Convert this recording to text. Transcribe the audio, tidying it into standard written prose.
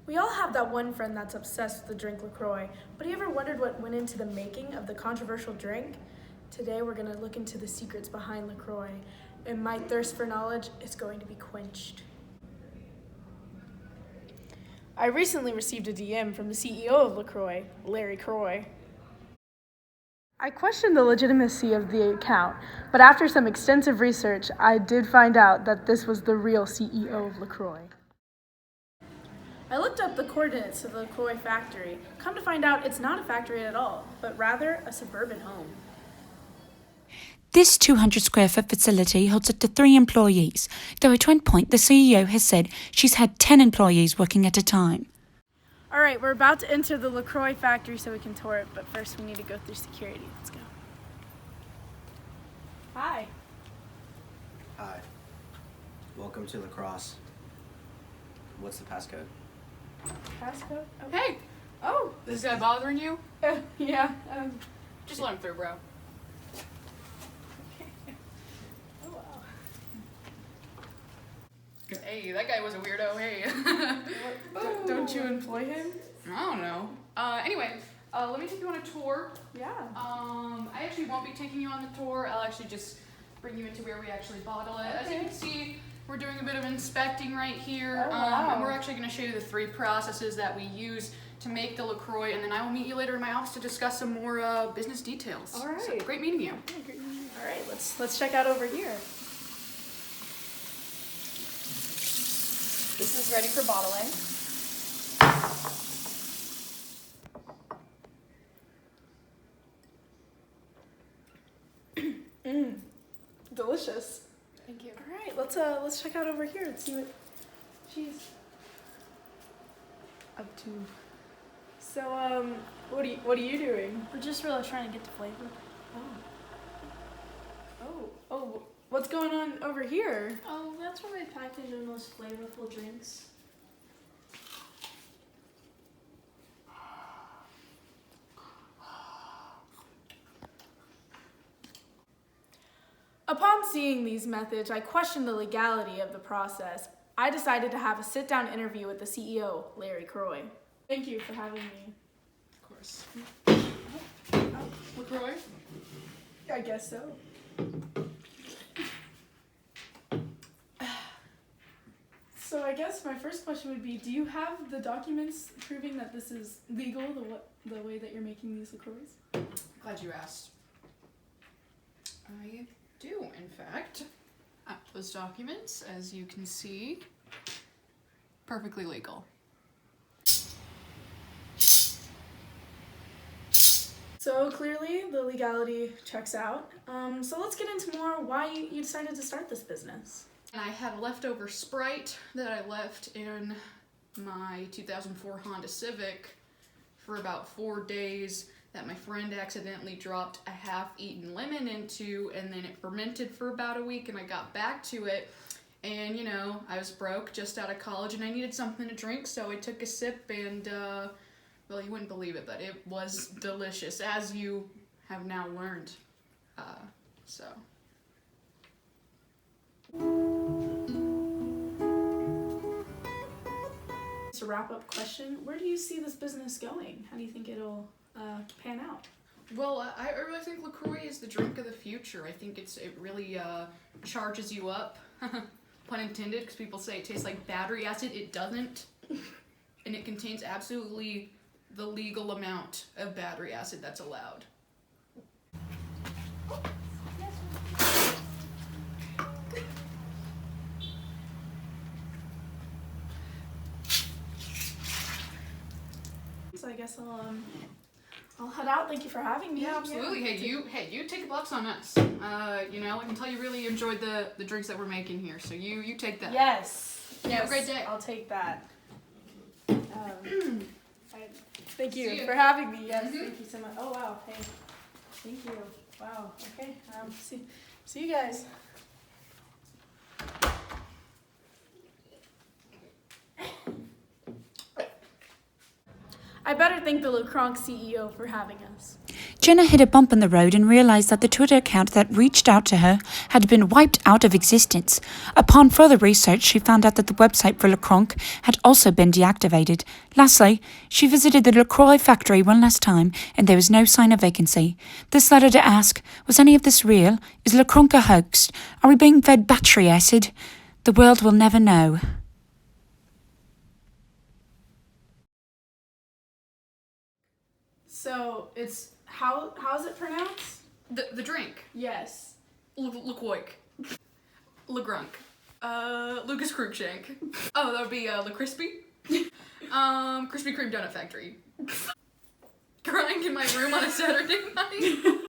We all have that one friend that's obsessed with the drink LaCroix, but have you ever wondered what went into the making of the controversial drink? Today we're going to look into the secrets behind LaCroix, and my thirst for knowledge is going to be quenched. I recently received a DM from the CEO of LaCroix, Larry Croix. I questioned the legitimacy of the account, but after some extensive research, I did find out that this was the real CEO of LaCroix. I looked up the coordinates of the LaCroix factory. Come to find out, it's not a factory at all, but rather a suburban home. This 200 square foot facility holds up to 3 employees, though at one point the CEO has said she's had 10 employees working at a time. All right, we're about to enter the LaCroix factory so we can tour it, but first we need to go through security. Let's go. Hi. Hi. Welcome to La Crosse. What's the passcode? Passcode? Oh. Hey! Oh! Is this guy bothering you? Yeah. Just let him through, bro. Oh, wow. Hey, that guy was a weirdo, hey. Don't you employ him? I don't know. Anyway, let me take you on a tour. Yeah. I actually won't be taking you on the tour. I'll actually just bring you into where we actually bottle it. As you Okay. can see, we're doing a bit of inspecting right here. Oh, wow. And we're actually going to show you the 3 processes that we use to make the LaCroix, and then I will meet you later in my office to discuss some more business details. All right. So, great meeting you. All right, let's check out over here. This is ready for bottling. Delicious. Thank you. All right, let's check out over here and see what she's up to. So, what are you doing? We're just really trying to get the flavor. Oh, what's going on over here? Oh, that's where we package the most flavorful drinks. Upon seeing these methods, I questioned the legality of the process. I decided to have a sit-down interview with the CEO, Larry Croix. Thank you for having me. Of course. LaCroix? I guess so. So I guess my first question would be, do you have the documents proving that this is legal, the way that you're making these LaCroix? Glad you asked. I do, in fact. Those documents, as you can see, perfectly legal. So clearly the legality checks out. So let's get into more why you decided to start this business. And I had leftover Sprite that I left in my 2004 Honda Civic for about 4 days that my friend accidentally dropped a half-eaten lemon into, and then it fermented for about a week, and I got back to it. And, you know, I was broke, just out of college, and I needed something to drink, so I took a sip, and, well, you wouldn't believe it, but it was delicious, as you have now learned. So... To wrap up question, where do you see this business going? How do you think it'll pan out? Well, I really think LaCroix is the drink of the future. I think it really charges you up, pun intended, because people say it tastes like battery acid. It doesn't, and it contains absolutely the legal amount of battery acid that's allowed. So I guess I'll head out. Thank you for having me. Yeah, absolutely. Hey, you take the bucks on us. You know, I can tell you really enjoyed the drinks that we're making here. So you take that. Yes. Have a great day. I'll take that. Thank See you you. for having me. Yes, thank you so much. Oh wow, hey, thank you. Wow. Okay. See you guys. I better thank the LaCroix CEO for having us. Jenna hit a bump in the road and realized that the Twitter account that reached out to her had been wiped out of existence. Upon further research, she found out that the website for LaCroix had also been deactivated. Lastly, she visited the LaCroix factory one last time, and there was no sign of vacancy. This led her to ask, was any of this real? Is LaCroix a hoax? Are we being fed battery acid? The world will never know. So it's how's it pronounced? The drink. Yes. LaCroix. LeGrunk. Lucas Cruikshank. Oh, that would be LaCrispy. Krispy Kreme Donut Factory. Crying in my room on a Saturday night.